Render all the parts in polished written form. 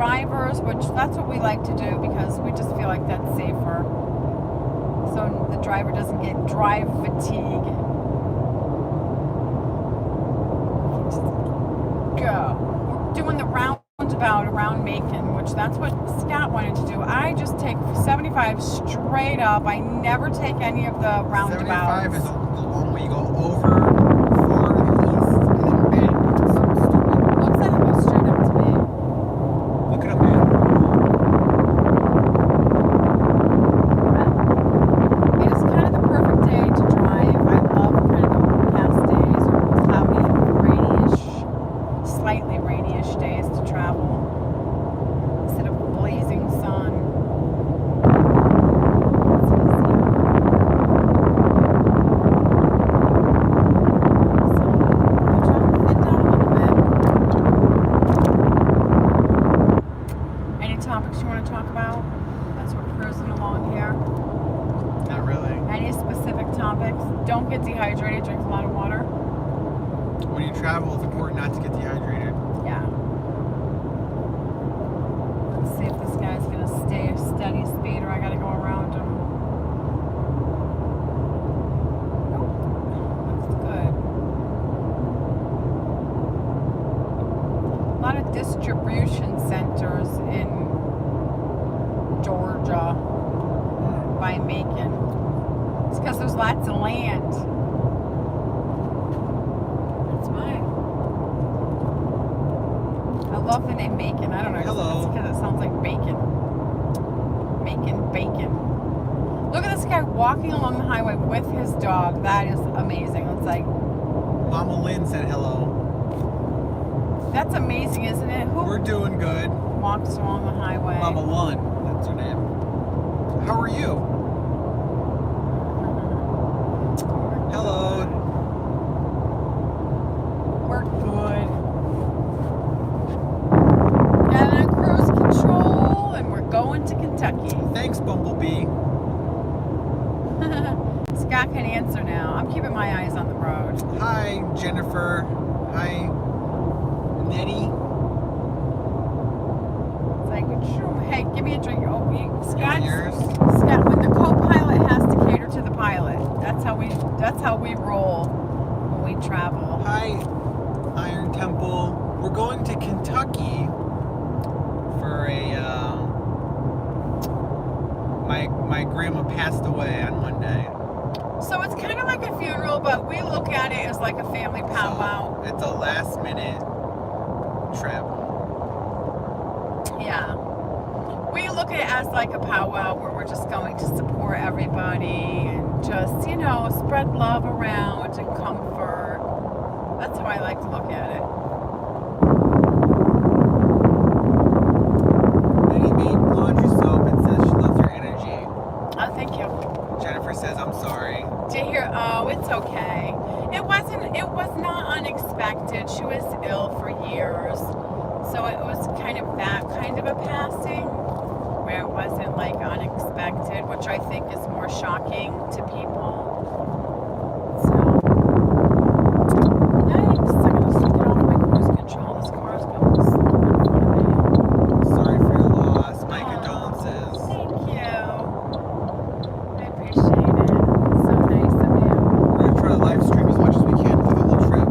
drivers, which that's what we like to do because we just feel like that's safer. So the driver doesn't get drive fatigue. Just go. We're doing the roundabout around Macon, which that's what Scott wanted to do. I just take 75 straight up. I never take any of the roundabouts. 75 is the one where you go over 4 to the east and then back. It's so stupid. Looks like it goes straight up to me. Look it up, man. It is kind of the perfect day to drive. I love kind of the overcast days or cloudy, rainy-ish, slightly rainy-ish days to travel instead of blazing sun. Topics you want to talk about? That's what we're cruising along here. Not really. Any specific topics? Don't get dehydrated. Drink a lot of water. When you travel, it's important not to get dehydrated. Yeah. Let's see if this guy's gonna stay a steady speed or I gotta go around him. Nope. Looks good. A lot of distribution centers in Georgia by Macon. It's because there's lots of land. That's mine. I love the name Macon. I don't know. Hello. It's because it sounds like bacon. Macon, bacon. Look at this guy walking along the highway with his dog. That is amazing. It's like, Mama Lynn said hello. that's amazing, isn't it? Who We're doing good. walks along the highway? Mama Lynn. That's her name. How are you? Hello. We're good. Got on cruise control, and we're going to Kentucky. Thanks, Bumblebee. Scott can answer now. I'm keeping my eyes on the road. Hi, Jennifer. Hi, Nettie. It's like, hey, give me a drink. Oh, Scott. Yours? Scott, when the co-pilot has to cater to the pilot. That's how we roll when we travel. Hi, Iron Temple. We're going to Kentucky for a. My grandma passed away on Monday. So it's kind of like a funeral, but we look at it as like a family powwow. So it's a last minute trip. Yeah. We look at it as like a powwow where we're just going to support everybody and just, you know, spread love around and comfort. That's how I like to look at it. Nettie made laundry soap and says she loves your energy. Oh, thank you. Jennifer says, I'm sorry. To hear, oh, it's okay. It was not unexpected. She was ill for years. So it was kind of that kind of a passing where it wasn't like unexpected, which I think is more shocking to people. So, yikes, I gotta just get off my cruise control. This car's going slow in front of me. Sorry for your loss. My condolences. Thank you. I appreciate it. So nice of you. We're going to try to live stream as much as we can for the whole trip.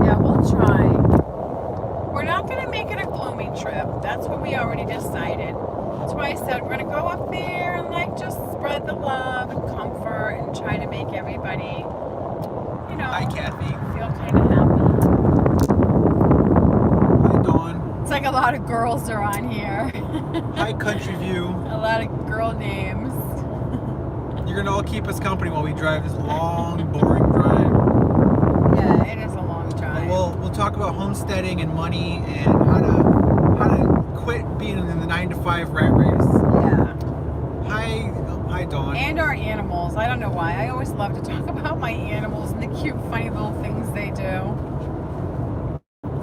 Yeah, we'll try. We're not going to make it a gloomy trip. That's what we already decided. That's why I said we're going to go up there and like just spread the love and comfort and try to make everybody, you know, Hi, Kathy. feel kind of happy. Hi, Dawn. It's like a lot of girls are on here. Hi, Country View. A lot of girl names. You're going to all keep us company while we drive this long, boring drive. Yeah, it is a long But drive. we'll talk about homesteading and money and how to quit being in the 9-to-5 rat race. Yeah. Hi, Dawn. And our animals. I don't know why. I always love to talk about my animals and the cute, funny little things they do.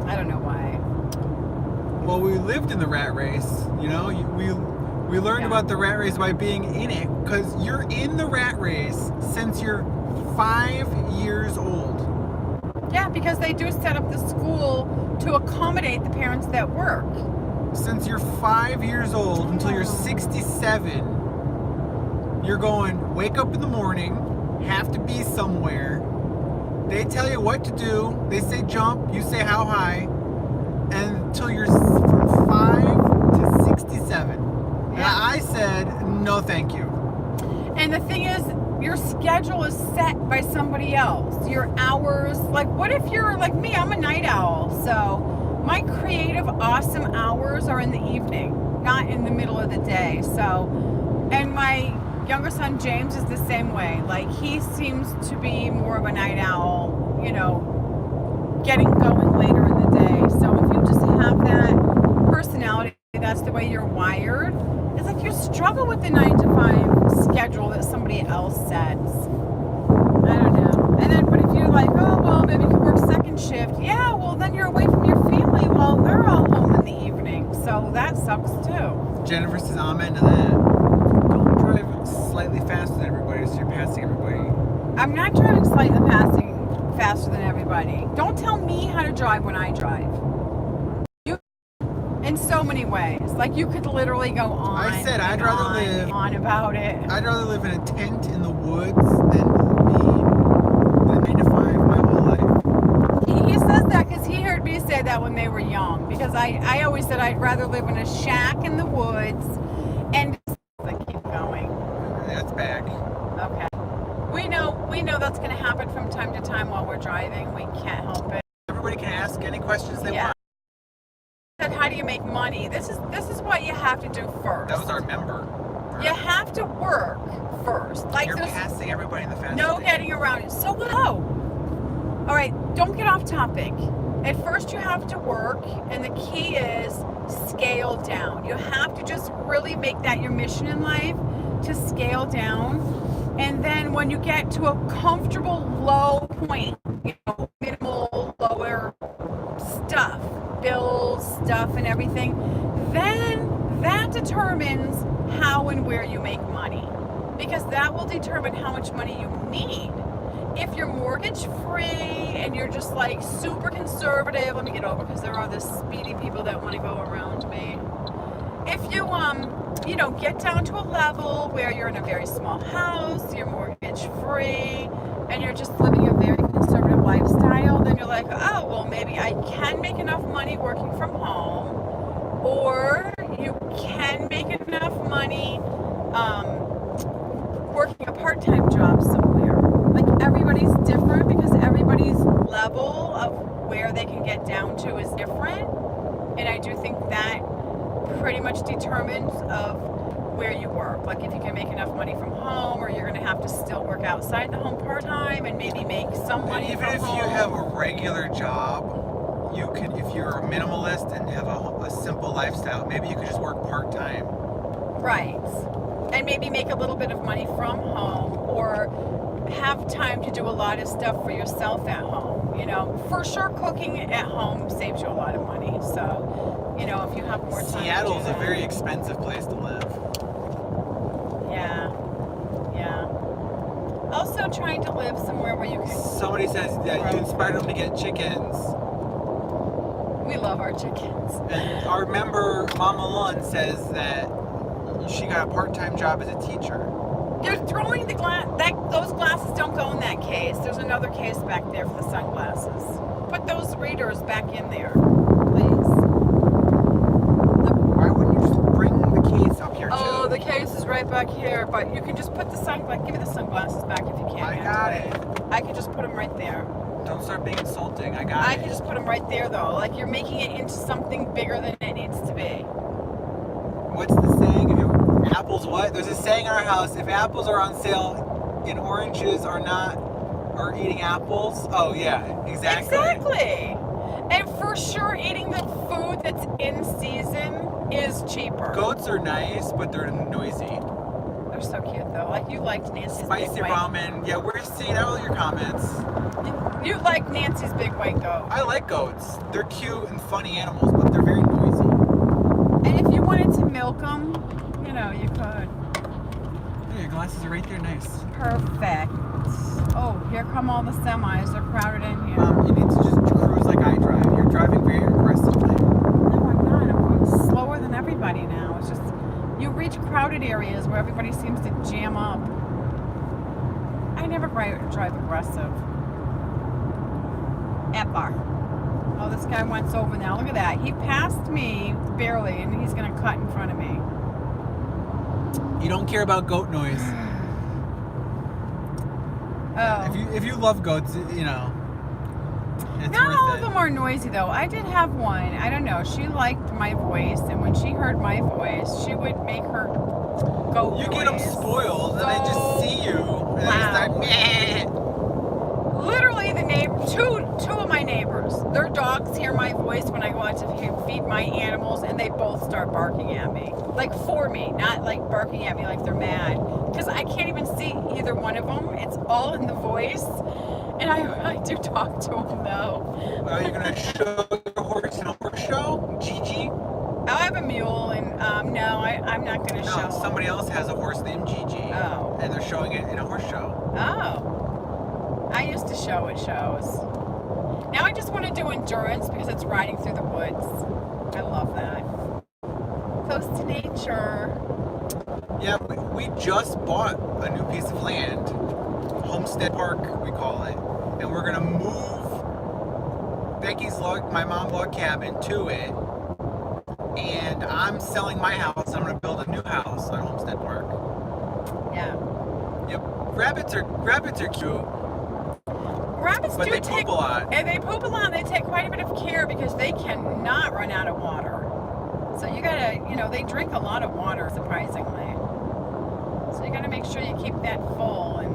I don't know why. Well, we lived in the rat race. You know, we learned about the rat race by being in it, because you're in the rat race since you're 5 years old. Yeah, because they do set up the school to accommodate the parents that work. since you're 5 years old until you're 67, you're going, wake up in the morning, have to be somewhere. They tell you what to do. They say jump, you say how high. And until you're from 5 to 67. And Yeah. I said, no thank you. And the thing is, your schedule is set by somebody else. Your hours, like what if you're like me, I'm a night owl. So my creative, awesome hours are in the evening, not in the middle of the day. So, and my younger son, James, is the same way. Like he seems to be more of a night owl, you know, getting going later in the day. So if you just have that personality, that's the way you're wired, it's like you struggle with the 9 to 5 schedule that somebody else sets. I don't know. And then, but if you're like, oh, well, maybe you could work second shift. Yeah, well, then you're away from your family while they're all home in the evening. So that sucks too. Jennifer says amen to that. Don't drive slightly faster than everybody so you're passing everybody. I'm not driving slightly passing faster than everybody. Don't tell me how to drive when I drive. You, in so many ways. Like you could literally go on. I said I'd and rather on live- and on about it. I'd rather live in a tent in the woods than be the 9 to 5 my whole life. He says that because he heard me say that when they were young. Because I always said I'd rather live in a shack in the woods and like keep going. That's back. Okay. We know that's going to happen from time to time while we're driving. We can't help it. Everybody can ask any questions they Yeah. want. Said, how do you make money? This is what you have to do first. That was our member. You have to work first. Like You're there's passing everybody in the fast no lane. getting around it. So what? Oh. All right, don't get off topic. At first you have to work, and the key is scale down. You have to just really make that your mission in life to scale down. And then when you get to a comfortable low point, you know, minimal, lower stuff, bills, stuff, and everything, then that determines how and where you make money. Because that will determine how much money you need. If you're mortgage free and you're just like super conservative, let me get over because there are the speedy people that want to go around me. If you you know, get down to a level where you're in a very small house, you're mortgage free, and you're just living a very conservative lifestyle, then you're like, oh, well, maybe I can make enough money working from home, or you can make enough money working a part-time job somewhere. Like everybody's different because everybody's level of where they can get down to is different, and I do think that pretty much determines of where you work. Like if you can make enough money from home, or you're going to have to still work outside the home part-time and maybe make some money And even from if home. you have a regular job, you can, if you're a minimalist and have a simple lifestyle, maybe you could just work part-time. Right. And maybe make a little bit of money from home, or have time to do a lot of stuff for yourself at home. You know, for sure cooking at home saves you a lot of money. So, you know, if you have more time Seattle's to a do that. very expensive place to live. Yeah. Yeah. Also trying to live somewhere where you can... Somebody says that you inspired them to get chickens. We love our chickens. And our member, Mama Lund, says that she got a part-time job as a teacher. They're throwing the glass. Those glasses don't go in that case. There's another case back there for the sunglasses. Put those readers back in there, please. Why wouldn't you just bring the case up here, too? Oh, the case is right back here, but you can just put the sunglasses. Give me the sunglasses back if you can. I got it. I can just put them right there. Don't start being insulting. I got I it. can just put them right there, though. Like you're making it into something bigger than it needs to be. What's the saying? Apples what? There's a saying in our house, if apples are on sale and oranges are eating apples. Oh yeah, exactly. Exactly. And for sure, eating the food that's in season is cheaper. Goats are nice, but they're noisy. They're so cute, though. Like, you liked Nancy's Spicy big white... ramen. Yeah, we're seeing all your comments. You like Nancy's big white goat. I like goats. They're cute and funny animals, but they're very noisy. And if you wanted to milk them, you know, you could. Yeah, your glasses are right there. Nice. Perfect. Oh, here come all the semis. They're crowded in here. You need to just cruise like I drive. You're driving very aggressively. No, I'm not. I'm going slow guy wants over now. Look at that. He passed me barely, and he's going to cut in front of me. You don't care about goat noise. Oh. If you love goats, you know. It's Not all worth of it. them are noisy, though. I did have one. I don't know. She liked my voice, and when she heard my voice, she would make her goat You noise. get them spoiled, and they just see you, and they start, meh. Literally, two of my neighbors, their dogs hear my voice when I go out to feed my animals, and they both start barking at me. Like for me, not like barking at me like they're mad. Because I can't even see either one of them. It's all in the voice. And I do talk to them, though. Are you going to show your horse in a horse show? Gigi? I have a mule, and no, I'm not going to show. No, somebody else has a horse named Gigi. Oh. And they're showing it in a horse show. Oh. I used to show at shows. Now I just want to do endurance because it's riding through the woods. I love that. Close to nature. Yeah, we just bought a new piece of land. Homestead Park, we call it. And we're going to move Becky's my mom's log cabin to it. And I'm selling my house. I'm going to build a new house on Homestead Park. Yeah. Yep. Rabbits are cute. Rabbits But do they take poop a lot. And they poop a lot. They take quite a bit of care because they cannot run out of water. So you gotta, they drink a lot of water, surprisingly. So you gotta make sure you keep that full and,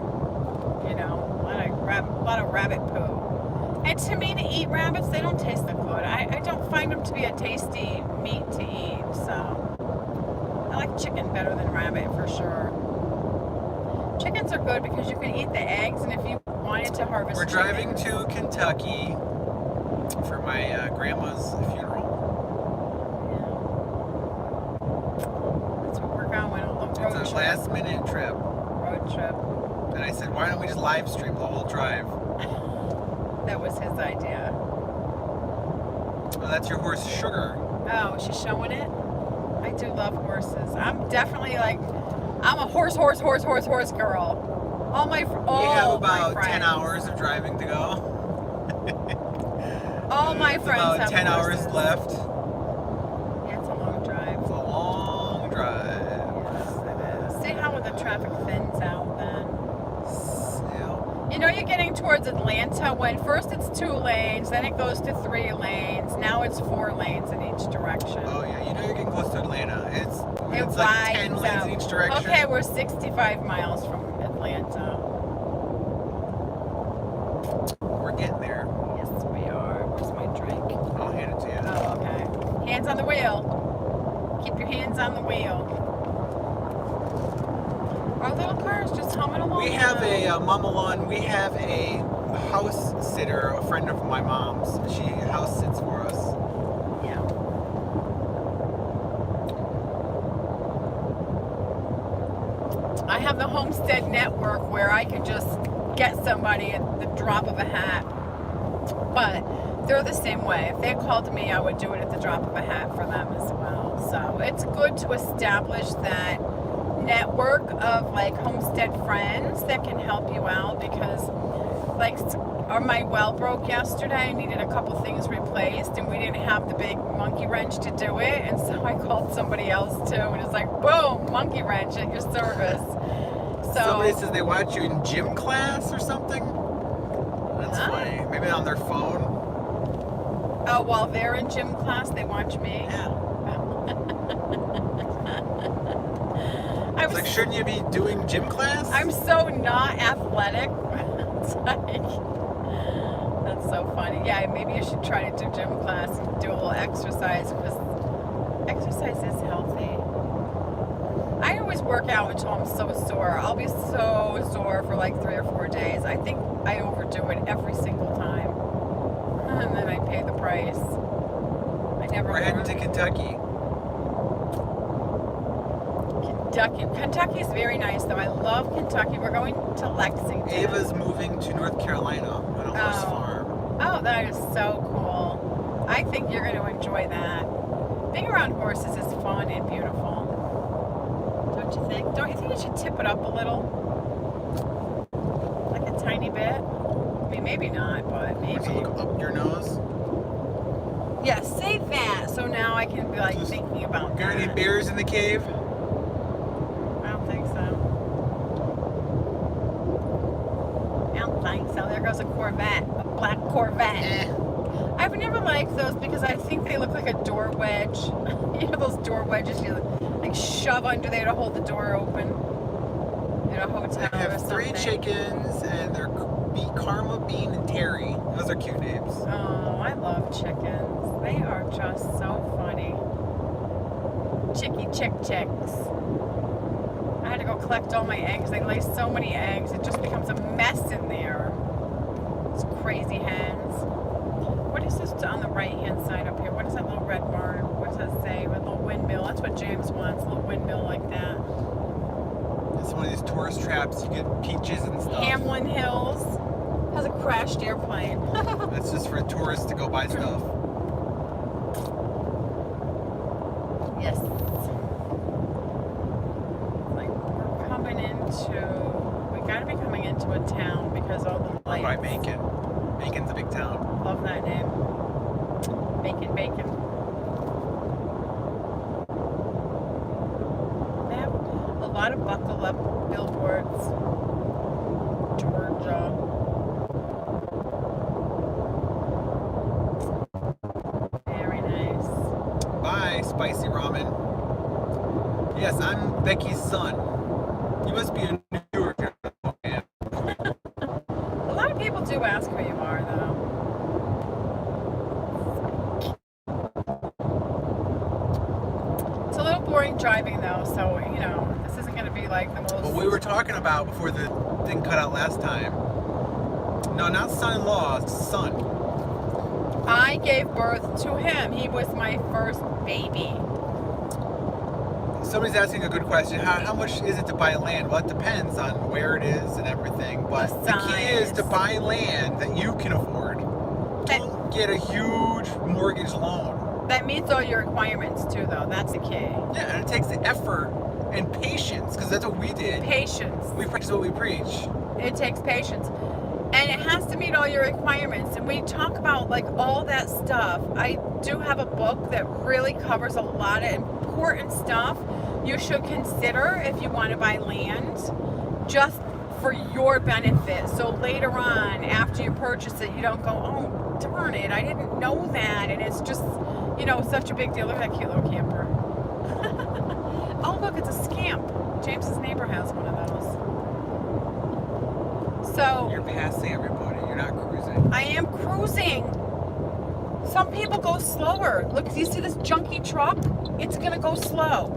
a lot of rabbit poo. And to me, to eat rabbits, they don't taste that good. I don't find them to be a tasty meat to eat. So I like chicken better than rabbit for sure. Chickens are good because you can eat the eggs, and if you wanted to harvest We're driving chickens- to Kentucky for my grandma's funeral. That's what we're going, a little road It's a trip. last minute trip. Road trip. And I said, why don't we just live stream the whole drive? That was his idea. Well, that's your horse, Sugar. Oh, she's showing it? I do love horses. I'm definitely I'm a horse girl. All my We have about my 10 friends. hours of driving to go. All my It's friends about have 10 hours horses. left. Yeah, it's a long drive. It's a long drive. Yes, it is. See how the traffic thins out then? Yeah. You're getting towards Atlanta when first it's 2 lanes, then it goes to 3 lanes, now it's 4 lanes in each direction. Oh yeah, you're getting close to Atlanta. It's It like 10 widens lanes out. in each direction. Okay, we're 65 miles from Atlanta. We're getting there. Yes, we are. Where's my drink? I'll hand it to you. Oh, okay. Hands on the wheel. Keep your hands on the wheel. Our little car is just humming along. We have now. a Mama Lon. We have a house sitter, a friend of my mom's. She house sits for us. Yeah. I have the Homestead Network where I can just get somebody at the drop of a hat. But they're the same way. If they called me, I would do it at the drop of a hat for them as well. So it's good to establish that network of homestead friends that can help you out because my well broke yesterday. I needed a couple things replaced and we didn't have the big monkey wrench to do it, and so I called somebody else too, and it's like, boom, monkey wrench at your service. So Somebody says they watch you in gym class or something. That's funny. Maybe on their phone. while they're in gym class they watch me. Yeah. I It's was like, shouldn't you be doing gym class? I'm so not athletic. It's that's so funny. Yeah, maybe you should try to do gym class and do a little exercise because exercise is healthy. I always work out until I'm so sore. I'll be so sore for 3 or 4 days. I think I overdo it every single time. And then I pay the price. I never We're heading learn. to Kentucky. Kentucky's very nice though. I love Kentucky. We're going to Lexington. Ava's moving to North Carolina on a horse farm. Oh, that is so cool. I think you're going to enjoy that. Being around horses is fun and beautiful. Don't you think? Don't you think you should tip it up a little? Like a tiny bit? I mean, maybe not, but maybe. To look up your nose. Yeah, say that. So now I can be like Just- thinking about Got any that. bears in the cave? I don't think so. I don't think so. There goes a Corvette, a black Corvette. I've never liked those because I think they look like a door wedge. You know those door wedges you like shove under there to hold the door open in a hotel I or have something. 3 chickens, and they're Karma, Bean, and Terry. Those are cute names. Oh, I love chickens. They are just so funny. Chicky chick chicks. I had to go collect all my eggs. They lay so many eggs, it just becomes a mess in there. It's crazy hens. What is this on the right hand side up here? What is that little red barn? What does that say? A little windmill. That's what James wants, a little windmill like that. It's one of these tourist traps. You get peaches and stuff. Hamlin Hills has a crashed airplane. That's just for tourists to go buy stuff. Yes. Like we're coming into, we gotta be coming into a town because all the lights. By Macon. Macon's a big town. Love that name. Bacon, bacon. They have a lot of buckle up billboards. Georgia. Very nice. Bye, spicy ramen. Yes, I'm Becky's son. You must be a New Yorker. Man. A lot of people do ask who you are, though. It's a little boring driving, though, so, you know, this isn't going to be like the most... What we were talking about before the thing cut out last time. No, not son-in-law, son. I gave birth to him. He was my first baby. Somebody's asking a good question. How much is it to buy land? Well, it depends on where it is and everything. But The the key is size. to buy land that you can afford. That- Don't get a huge mortgage loan. That meets all your requirements, too, though. That's the key. Yeah, and it takes the effort and patience, because that's what we did. Patience. We practice what we preach. It takes patience. And it has to meet all your requirements. And we talk about like all that stuff. I do have a book that really covers a lot of important stuff you should consider if you want to buy land just for your benefit. So later on, after you purchase it, you don't go, oh, darn it, I didn't know that. And it's just, you know, such a big deal. Look at that cute little camper. Oh, look, it's a scamp. James's neighbor has one of those. So You're passing everybody. You're not cruising. I am cruising. Some people go slower. Look, do you see this junky truck? It's gonna go slow.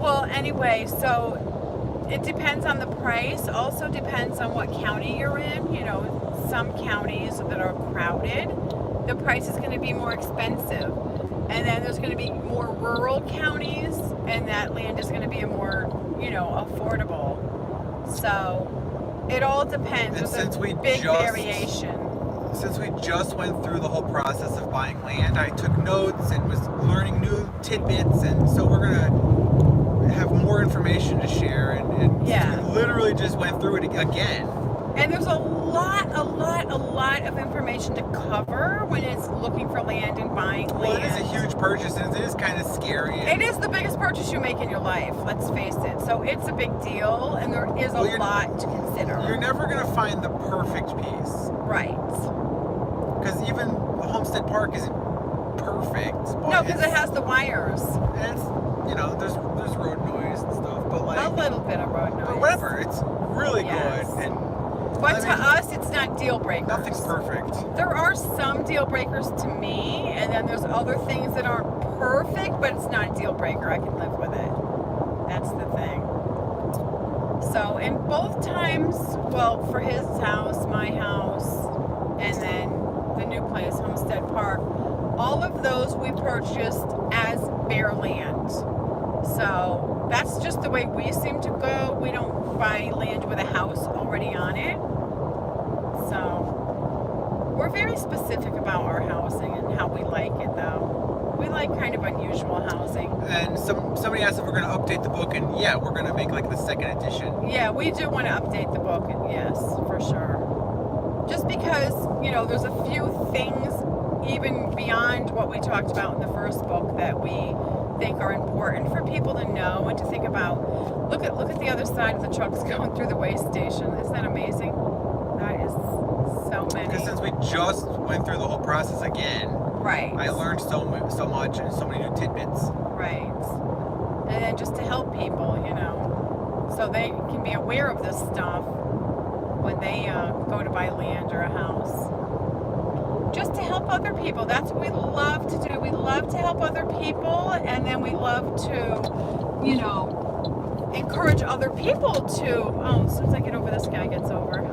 Well, anyway, so it depends on the price. Also depends on what county you're in. You know, some counties that are crowded, the price is gonna be more expensive. And then there's gonna be more rural counties, and that land is gonna be a more, you know, affordable. So it all depends. And There's since a we big just- variation. Since we just went through the whole process of buying land, I took notes and was learning new tidbits, and so we're gonna have more information to share. And Yeah. we literally just went through it again. And there's a lot of information to cover when it's looking for land and buying land. Well, it is a huge purchase, and it is kind of scary. It is the biggest purchase you make in your life, let's face it. So it's a big deal, and there is a Well, you're- lot to consider. You're never gonna find the perfect piece, Right. because even Homestead Park isn't perfect. But No, because it it's- has the wires. It's, you know, there's road noise and stuff, but like, A little bit of road noise. but whatever, it's really Yes. good, and But I to mean, us, it's not deal breakers. nothing's perfect. There are some deal breakers to me, and then there's other things that aren't perfect, but it's not a deal breaker. I can live with it. That's the thing. So, in both times, well, for his house, my house, and then the new place, Homestead Park, all of those we purchased as bare land. So, that's just the way we seem to go. We don't buy land with a house already on it. So, we're very specific about our housing and how we like it, though. We like kind of unusual housing. And somebody asked if we're gonna update the book, and yeah, we're gonna make like the second edition. Yeah, we do want to update the book, yes, for sure. just because, you know, there's a few things even beyond what we talked about in the first book that we think are important for people to know and to think about. Look at the other side of the trucks going through the way station. Isn't that amazing? That is so many. Because since we just went through the whole process again, Right. I learned so much and so many new tidbits. Right. And then just to help people, you know, so they can be aware of this stuff when they go to buy land or a house. Just to help other people. That's what we love to do. We love to help other people, and then we love to, you know, encourage other people to. Oh, as soon as I get over, this guy gets over.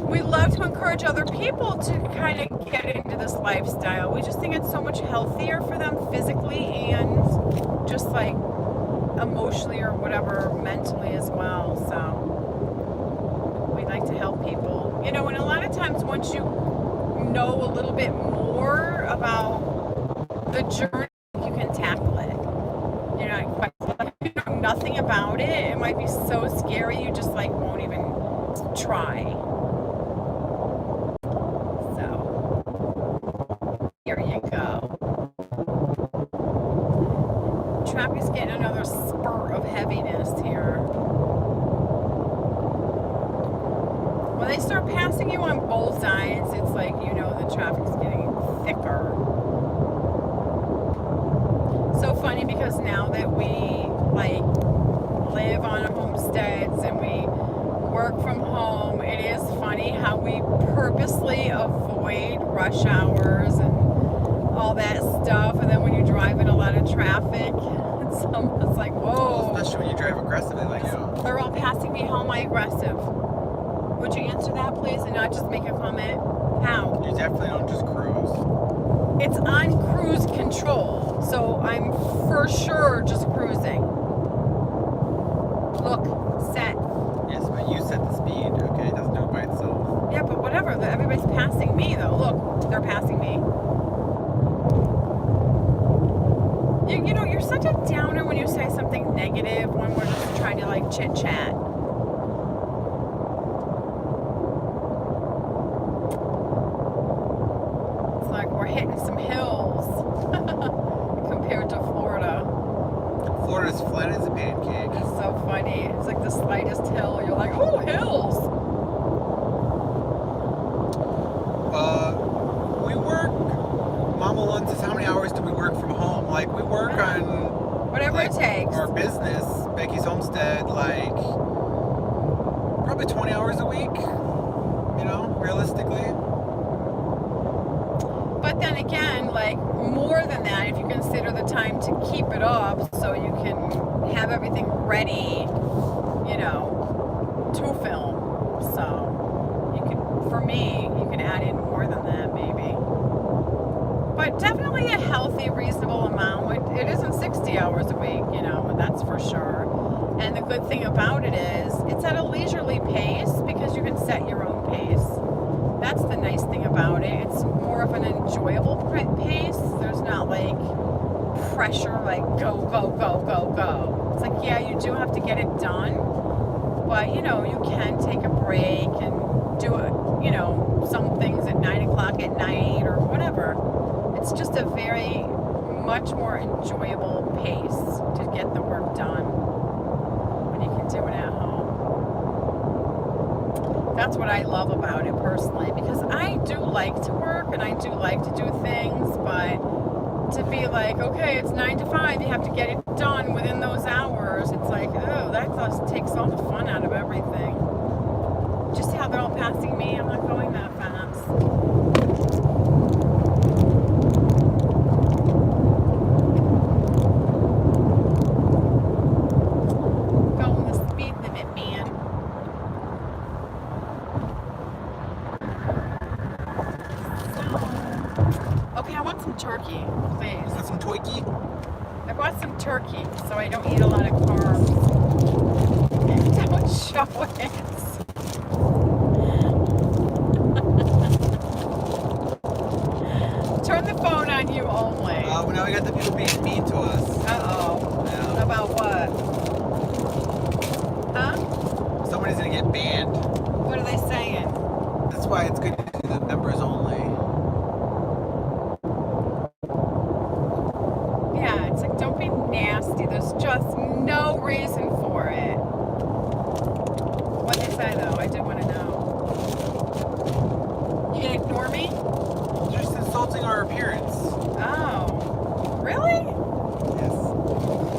We love to encourage other people to kind of get into this lifestyle. We just think it's so much healthier for them physically and just like emotionally or whatever, mentally as well. So we like to help people. You know, and a lot of times once you know a little bit more about the journey, you can tackle it. You know, if you know nothing about it, it might be so scary you just like won't even try. Here you go. Traffic's getting another spurt of heaviness here. When they start passing you on both sides, it's like, you know, the traffic's getting thicker. So funny because now that we like live on homesteads and we work from home, it is funny how we purposely avoid rush hours and all that stuff, and then when you drive in a lot of traffic, it's almost like, whoa. Especially when you drive aggressively like you. They're all passing me. How am I aggressive? Would you answer that, please, and not just make a comment? How? You definitely don't just cruise. It's on cruise control, so I'm for sure just cruising. Look, set. Yes, but you set the speed, okay? It doesn't do it by itself. Yeah, but whatever. Everybody's passing me, though. Look, they're passing me. You know, you're such a downer when you say something negative when we're just trying to like chit chat. It's like we're hitting some hills compared to Florida. Florida's flat as a pancake. It's so funny. It's like the slightest hill. You're like, oh, hills. We work. Mama Lund says, how many hours do we work from home? Like, we work on Whatever like, it takes. our business, Becky's Homestead, like probably 20 hours a week, you know, realistically. But then again, like more than that, if you consider the time to keep it up so you can have everything ready, you know, to film. So you can, for me, you can add in more than that maybe. But definitely a healthy, reasonable amount. It isn't 60 hours a week, you know, that's for sure. And the good thing about it is it's at a leisurely pace because you can set your own pace. That's the nice thing about it. It's more of an enjoyable pace. There's not like pressure, like go, go, go, go, go. It's like, yeah, you do have to get it done, but you know, you can take a break and do it, you know, some things at 9 o'clock at night or whatever. It's just a very much more enjoyable pace to get the work done when you can do it at home. That's what I love about it personally, because I do like to work and I do like to do things, but to be like, okay, it's 9 to 5, you have to get it done within those hours, it's like, oh, that just takes all the fun out of everything. Just how they're all passing me, I'm not going that fast. Going the speed limit, man. Okay, I want some turkey, please. Want some turkey? I bought some turkey, so I don't eat a lot of carbs. Don't show it. Turn the phone on you only. Well, now we got the people being mean to us. Uh-oh. Yeah. About what? Huh? Somebody's gonna get banned. What are they saying? why it's good to do the members only. Yeah, it's like, don't be nasty. There's just no reason for it. What'd they say, though? I did want to know. You gonna ignore me? Just insulting our appearance. Oh. Really? Yes.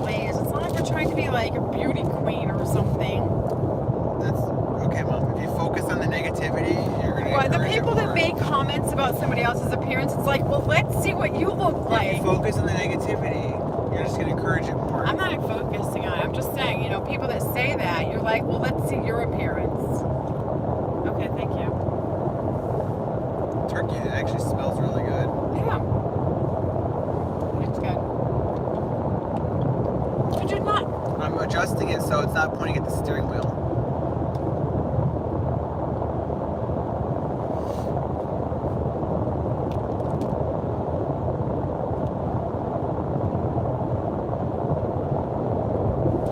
Please. It's not like we're trying to be like a beauty queen or something. That's okay, Mom. If you focus on the negativity, you're gonna. Well, the encourage it people that more. make comments about somebody else's appearance, it's like, well, let's see what you look If like. you focus on the negativity, you're just gonna encourage it more. I'm not focusing on it. I'm just saying, you know, people that say that, you're like, well, let's see your appearance. Okay, thank you. Turkey actually smells really good. Yeah. It's good. Could you not? I'm adjusting it so it's not pointing at the steering wheel.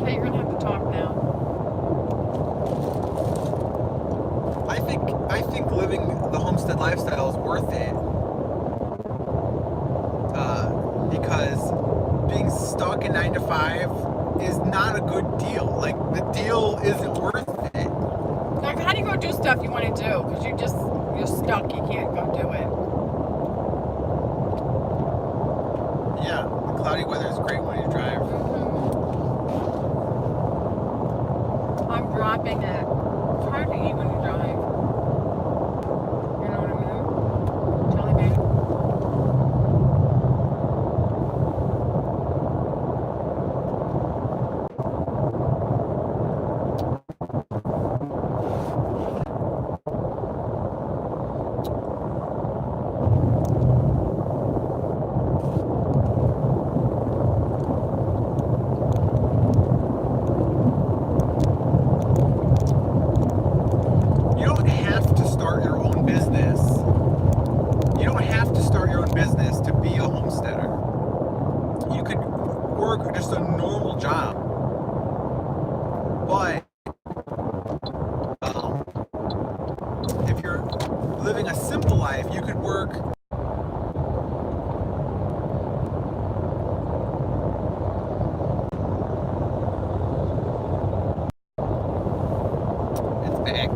Okay, you're gonna have to talk now. I think living the homestead lifestyle is worth it. Because being stuck in 9 to 5 is not a good deal. Like, the deal isn't worth it. Like, how do you go do stuff you want to do? Because you're stuck. You can't go do it. Yeah, the cloudy weather is great when you drive. I'm dropping it. It's hard to eat when you drive. You know what I mean? Jelly bean. You don't have to start your own business. You don't have to start your own business to be a homesteader. You could work just a normal job. But if you're living a simple life, you could work. It's back.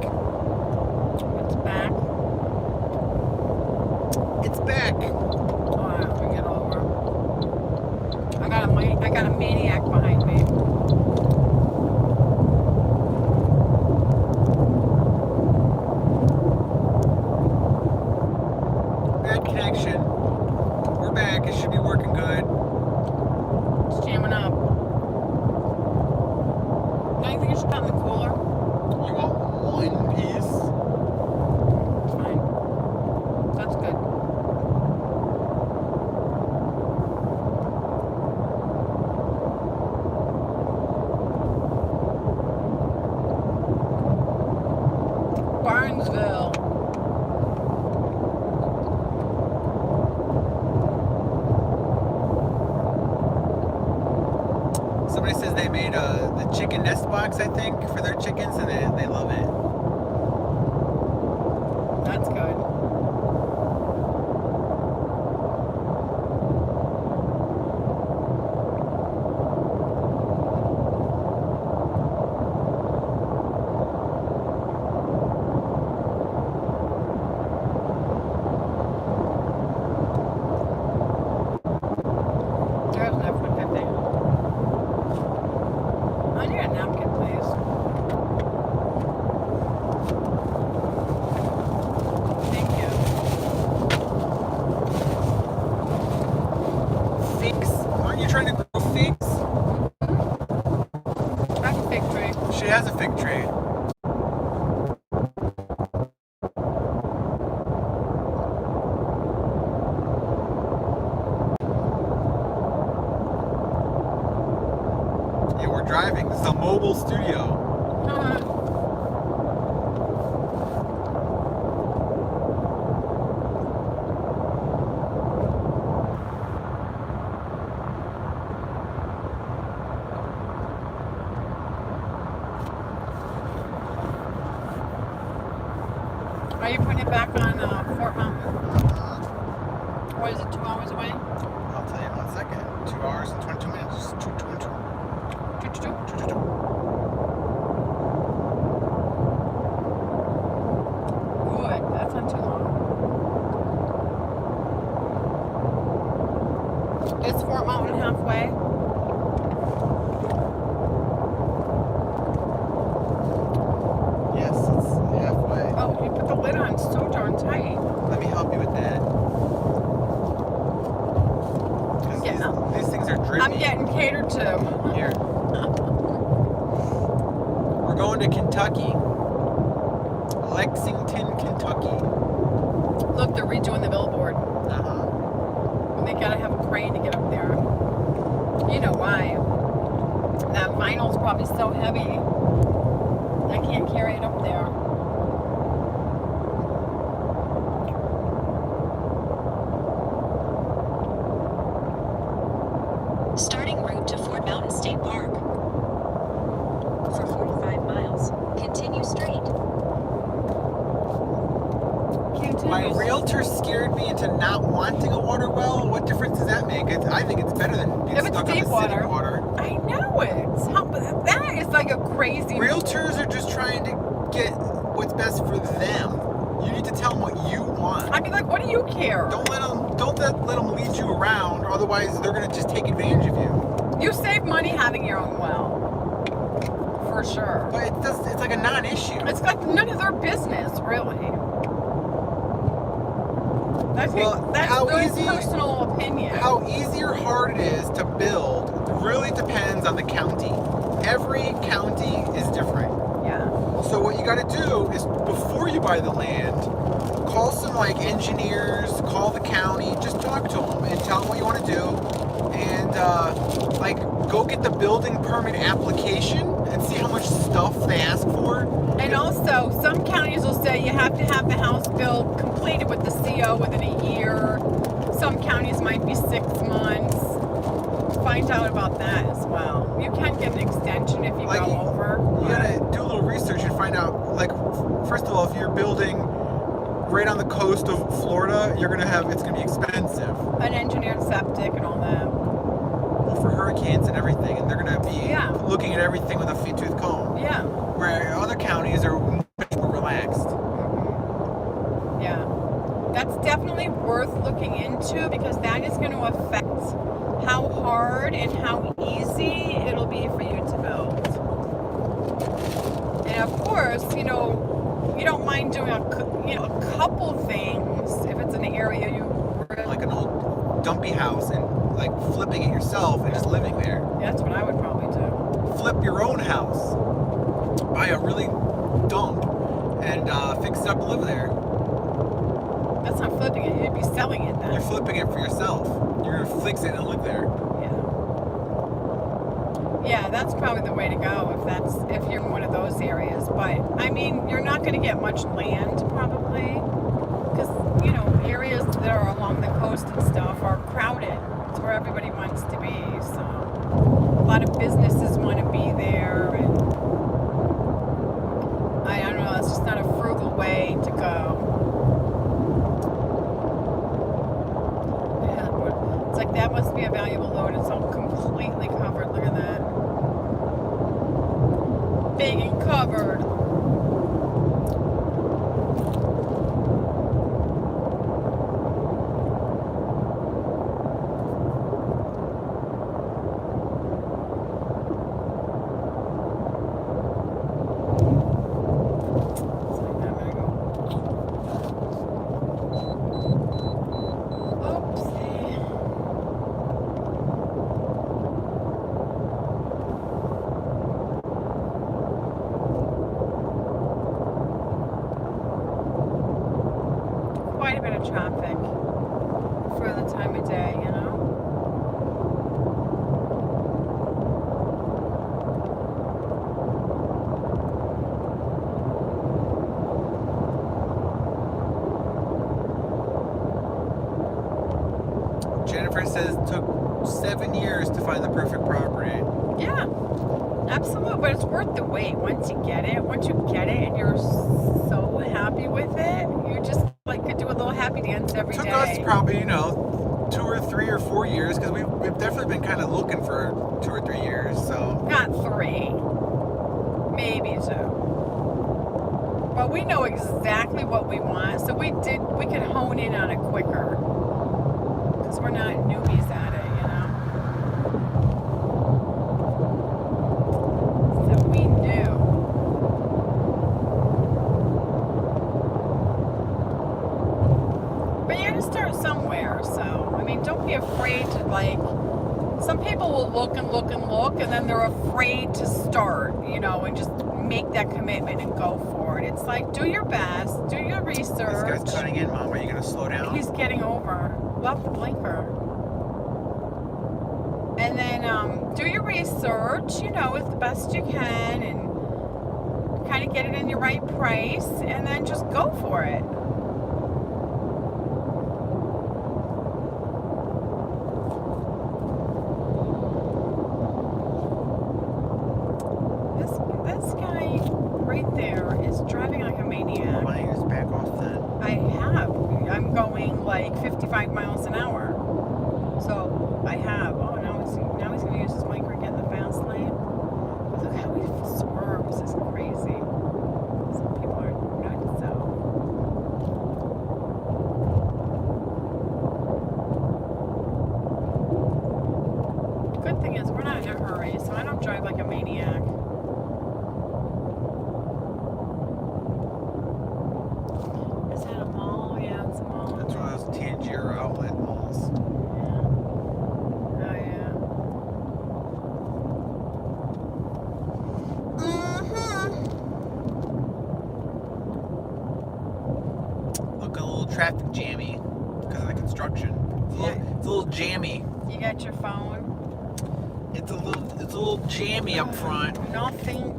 It's back. It's back. Oh, I have to get over. I got a maniac behind me. Bad connection. We're back. It should be working good. It's jamming up. Don't you think it should come in the cooler? You want one piece? It's fine. That's good. Barnesville. Somebody says they made the chicken nest box, I think, for their chickens, and they love it. That's good. There's an F-150. I need a napkin, please. Thank you. Figs? Aren't you trying to grow figs? I have a fig tree. She has a fig tree. Yeah, we're driving. This is a mobile studio. Are you putting it back? What is it, 2 hours away? I'll tell you in 1 second. 2 hours and 22 minutes. 2. Good. That's not too long. Is Fort Mountain halfway? Yes, it's halfway. Oh, you put the lid on so darn tight. Let me help you with that. 'Cause Yeah. these things are drippy. I'm getting catered to. Here. We're going to Kentucky. Lexington, Kentucky. Look, they're redoing the billboard. Uh-huh. And they gotta have a crane to get up there. You know why? That vinyl's probably so heavy. I can't carry it up there. Starting route to Fort Mountain State Park. For 45 miles, continue straight. My realtor scared me into not wanting a water well. What difference does that make? I think it's better than being If it's stuck on deep the city water. water. I know it. That is like a crazy. Realtors are just trying to get what's best for them. You need to tell them what you want. I'd be like, what do you care? Don't let them lead you around, or otherwise they're gonna just take advantage of you. You save money having your own well. For sure. But it's like a non-issue. It's like none of their business, really. That's how really easy- personal opinion. How easy or hard it is to build really depends on the county. Every county is different. Yeah. So what you got to do is before you buy the land, call some like engineers, call the county, just talk to them and tell them what you want to do, and like go get the building permit application and see how much stuff they ask for. And also, some counties will say you have to have the house built completed with the CO within a year. Some counties might be 6 months. Find out about that as well. You can get an extension if you Like, go over. You gotta do a little research and find out, like, first of all, if you're building right on the coast of Florida, it's gonna be expensive. An engineered septic and all that. Well, for hurricanes and everything, and they're gonna be Yeah. looking at everything with a tooth comb. Yeah. Where other counties are much more relaxed. Yeah. That's definitely worth looking into because that is going to affect how hard and how easy it'll be for you to build. And of course, you don't mind doing a couple things if it's an area you really Like an old dumpy house and like flipping it yourself and just living there. That's what I would probably do. Flip your own house. Buy a really dump and fix it up and live there. That's not flipping it. You'd be selling it then. You're flipping it for yourself. You're gonna fix it and live there. Yeah, that's probably the way to go if you're in one of those areas. But I mean, you're not going to get much land probably because areas that are along the coast and stuff are crowded. It's where everybody wants to be. So a lot of businesses want to be there, and I don't know. It's just not a frugal way to go. Yeah, it's like that must be a valuable load. It's all completely covered. Look at that. Big and covered. Quite a bit of traffic for the time of day, Jennifer says it took 7 years to find the perfect property. Yeah, absolutely. But it's worth the wait once you get it. Once you get it and you're so happy with it, you just like could do a little happy We dance every Took day. us probably, 2 or 3 or 4 years, because we've definitely been kind of looking for 2 or 3 years. So Not 3, maybe 2. But we know exactly what we want, so we could hone in on it quicker. Because we're not newbies at it, So we knew. But you gotta start somewhere, so, I mean, don't be afraid to, some people will look and look and look, and then they're afraid to start, and just make that commitment and go for it. It's like, do your best, do your research. this guy's cutting in, Mom. Are you gonna slow down? He's getting over. Love the blinker. And then do your research, as the best you can, and kind of get it in your right price, and then just go for it. This guy right there is driving like a maniac. Why don't you just back off then? I have. I'm going like 55 miles an hour. So I have. Oh, now he's going to use his blinker and get in the fast lane. But look how he swerves. It's crazy. Some people are nuts, so. Good thing is we're not in a hurry, so I don't drive like a maniac. Is that a mall? Yeah, it's a mall. That's one of those Tangier outlet malls. Oh, yeah. Look, a little traffic jammy because of the construction. It's a little jammy. You got your phone? It's a little jammy up front. Nothing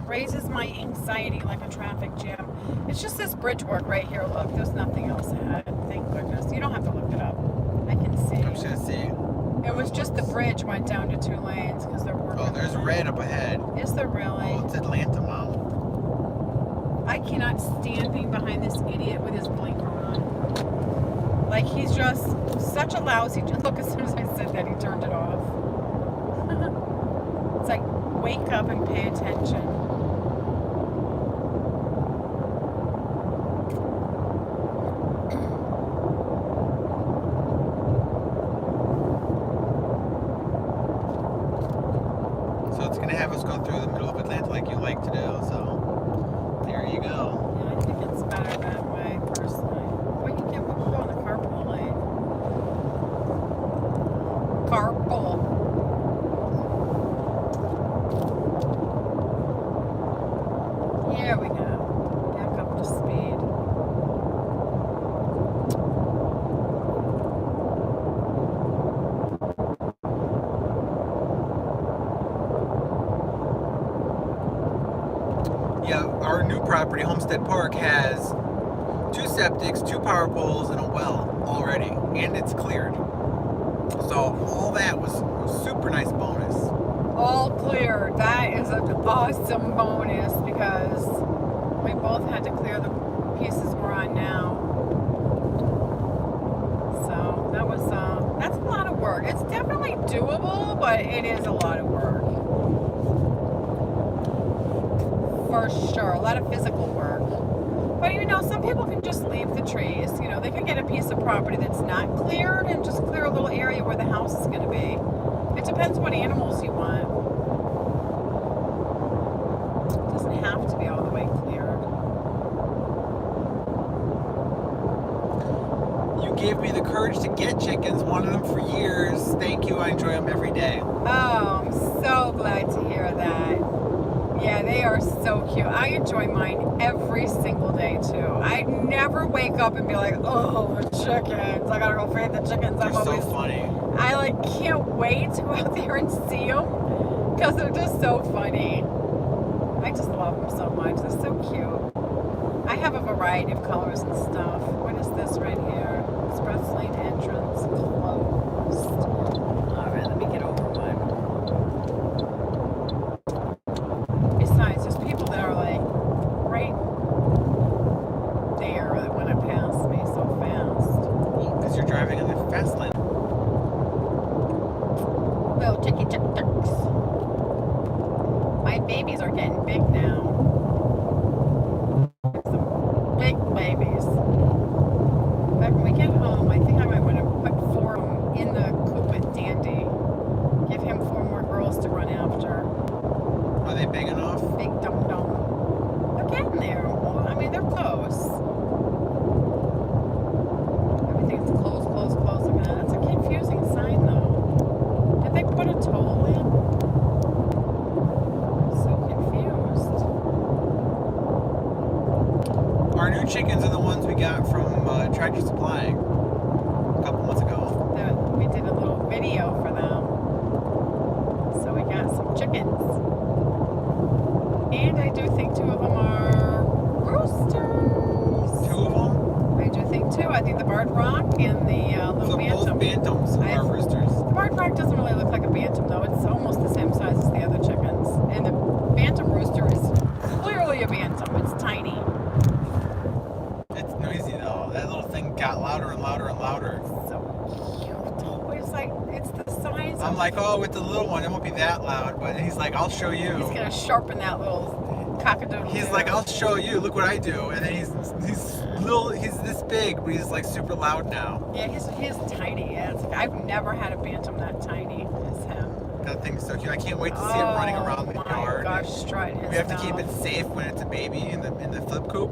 raises my anxiety like a traffic jam. It's just this bridge work right here. Look, there's nothing else ahead. Thank goodness. You don't have to look it up. I can see. I'm just gonna see. It was just the bridge went down to 2 lanes because they're working. Oh, there's red up ahead. Is there really? Oh, it's Atlanta, Mom. I cannot stand being behind this idiot with his blinker on. Like, he's just such a lousy. Look, as soon as I said that, he turned it off. It's like, wake up and pay attention. So it's gonna have us go through the middle of Atlanta like you like to do. So there you go. Yeah, I think it's better that way, personally. We can go in the carpool lane. Carpool. Here we go. Back up to speed. Yeah, our new property, Homestead Park, has 2 septics, 2 power poles, and a well already, and it's cleared. So all that was a super nice bonus. All clear. That is an awesome bonus because we both had to clear the pieces we're on now. So that was that's a lot of work. It's definitely doable, but it is a lot of work. For sure. A lot of physical work. But some people can just leave the trees. They can get a piece of property that's not cleared and just clear a little area where the house is going to be. It depends what animals you want. It doesn't have to be all the way cleared. You gave me the courage to get chickens, wanted them for years. Thank you, I enjoy them every day. Oh, I'm so glad to hear that. Yeah, they are so cute. I enjoy mine every single day too. I never wake up and be like, oh, the chickens. I gotta go feed the chickens. They're I'm always so funny. I can't wait to go out there and see them because they're just so funny. I just love them so much. They're so cute. I have a variety of colors and stuff. What is this right here? Express lane entrance closed. All right, let me get over one. Besides, there's people that are right there that want to pass me so fast. driving on the fast lane. Little chicky ducks. My babies are getting big now. Some big babies. But when we get home, I think I might want to put 4 of them in the coop with Dandy. Give him 4 more girls to run after. Are they big enough? Big dum-dum. They're getting there. Well, I mean, they're close. Everything's close. Look at that. That's a confusing sign, though. Did they put a toll in? So confused. Our new chickens are the ones we got from Tractor Supply a couple months ago. We did a little video for them. So we got some chickens. And I do think 2 of them are roosters. 2 of them? I do think 2. I think the Barred Rock and the little So bantam. both bantams are roosters. The Barred Rock doesn't really look like a bantam, though. It's almost the same size as the other chickens. And the bantam rooster is clearly a bantam. It's tiny. It's noisy though. That little thing got louder and louder and louder. So cute. It's like, it's the size I'm of... like, oh, with the little one, it won't be that loud. But he's like, I'll show you. He's going to sharpen that little cockadoodle. He's like, I'll show you. Look what I do. And then he's little. He's this big, but he's like super loud now. Yeah, he's tiny. Yeah, it's like, I've never had a bantam that tiny as him. That thing's so cute. I can't wait to see it running around the yard. Oh my gosh, strutting his We have to keep mouth. it safe when it's a baby in the flip coop.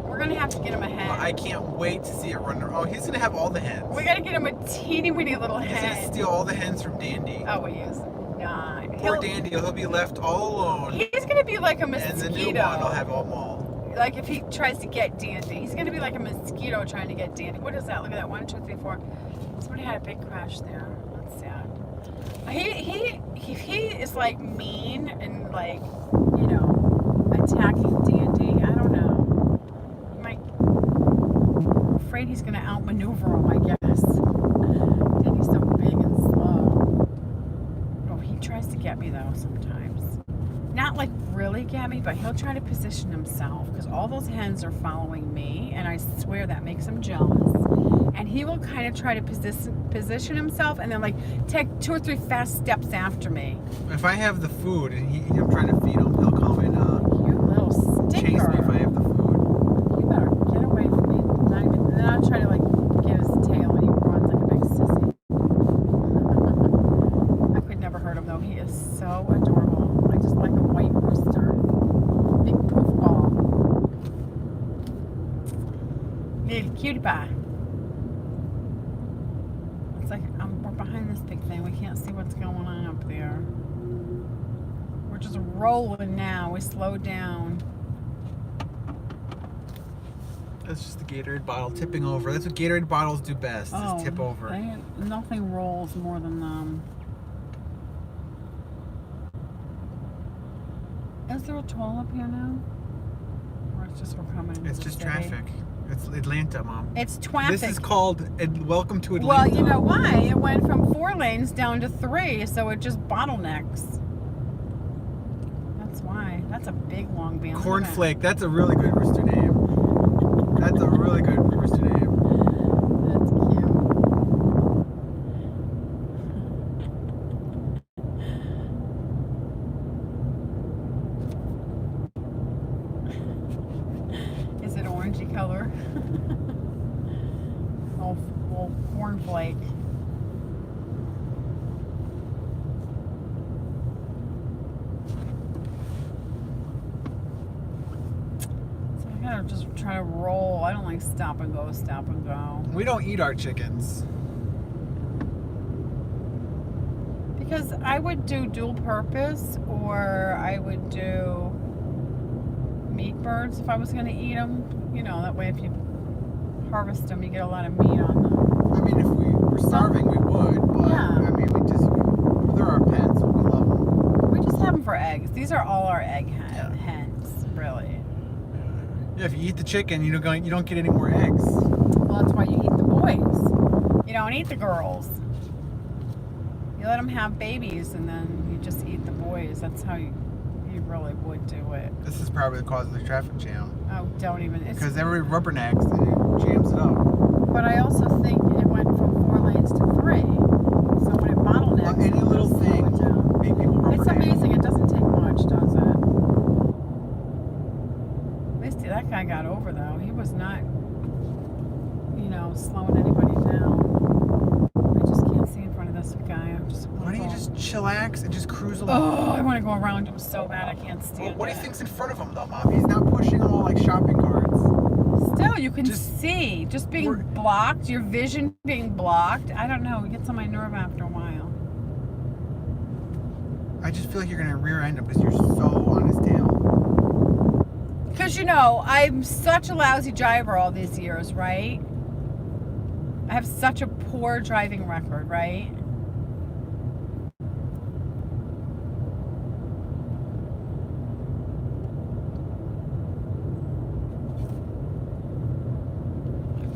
We're gonna have to get him a hen. But I can't wait to see it run. Oh, he's gonna have all the hens. We gotta get him a teeny weeny little He's hen. gonna steal all the hens from Dandy. Oh, he is not. Poor Dandy, he'll be left all alone. He's gonna be like a And mosquito. the new one will have them all. Like if he tries to get Dandy, he's gonna be like a mosquito trying to get Dandy. What is that? Look at that. 1, 2, 3, 4. Somebody had a big crash there. That's sad. He is like mean and like, you know, attacking Dandy. I don't know. I'm afraid he's gonna outmaneuver him, I guess. Dandy's so big and slow. Oh, he tries to get me though sometimes. Not like really get me, but he'll try to position himself because all those hens are following me, and I swear that makes him jealous. And he will kind of try to position himself and then like take 2 or 3 fast steps after me. If I have the food and I'm trying to feed him, he'll come and You little chase me stinker. if I have the food. You better get away from me. And then I'll try to like get his tail and he runs like a big sissy. I could never hurt him though. He is so adorable. I just like a white rooster. Big poof ball. Little cutie pie. It's like we're behind this big thing. We can't see what's going on up there. We're just rolling now. We slowed down. That's just the Gatorade bottle tipping over. That's what Gatorade bottles do best, is tip over. Nothing rolls more than them. Is there a toll up here now? Or it's just we're coming into It's the just city? traffic. It's Atlanta, Mom. It's traffic. This is called Welcome to Atlanta. Well, you know why? It went from 4 lanes down to 3, so it just bottlenecks. That's why. That's a big long band. Cornflake. That's a really good rooster name. That's a really good rooster name. That's cute. Is it orangey color? Oh, cornflake. So I gotta just try to roll. I don't like stop and go, stop and go. We don't eat our chickens. Because I would do dual purpose, or I would do meat birds if I was going to eat them. You know, that way if you harvest them, you get a lot of meat on them. I mean, if we were starving, we would. But, Yeah. I mean, they're our pets. We love them. We just have them for eggs. These are all our egg Yeah. hens, really. Yeah, if you eat the chicken, you don't get any more eggs. Well, that's why you eat the boys. You don't eat the girls. You let them have babies, and then you just eat the boys. That's how you really would do it. This is probably the cause of the traffic jam. Oh, don't even. It's, Because every rubbernecks and it jams it up. but I also think it slowing anybody down. I just can't see in front of this guy. I'm just. Why don't you just chillax and just cruise Oh, along? I want to go around him so bad. I can't Well, stand what do it. you think's in front of him though, Mom? He's not pushing them all like shopping carts. Still, you can Just- see. Just being we're- blocked, your vision being blocked. I don't know. It gets on my nerve after a while. I just feel like you're gonna rear end him because you're so on his tail. Because, you know, I'm such a lousy driver all these years, right? I have such a poor driving record, right?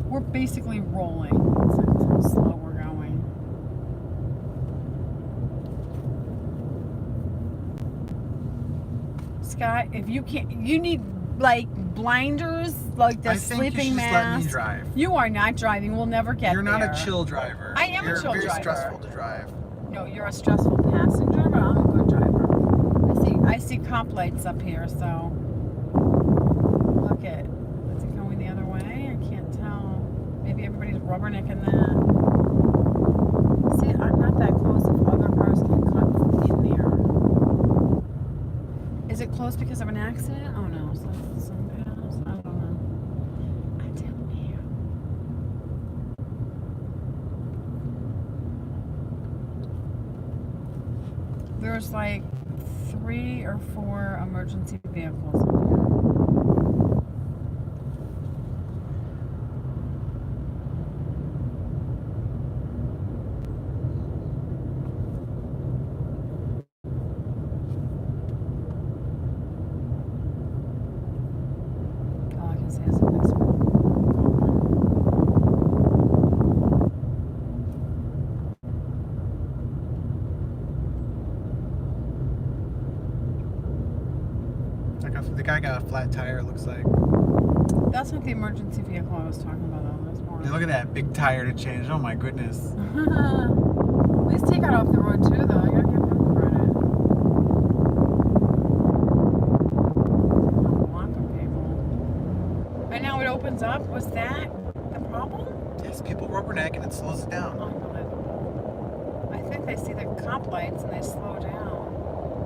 We're basically rolling. That's how slow we're going. Scott, if you can't, you need like blinders, like the I think you sleeping should just let me mask. drive. You are not driving. We'll never get You're not there. a chill driver. I am a you're chill very driver. stressful to drive. No, you're a stressful passenger, but I'm a good driver. I see cop lights up here, so look it. Is it going the other way? I can't tell. Maybe everybody's rubbernecking that. See, I'm not that close if other cars can cut in there. Is it close because of an accident? Oh no, some pass. I don't know. I don't know. There's like 3 or 4 emergency vehicles up here. All I can say is a nice one. The guy got a flat tire, it looks like. That's not the emergency vehicle I was talking about. Though. There's more. Hey, look at that big tire to change. Oh my goodness. At least he got off the road too, though. I gotta give him credit. A lot of people. And now it opens up. Was that the problem? Yes, people rubberneck and it slows it down. Unbelievable. I think they see the cop lights and they slow down.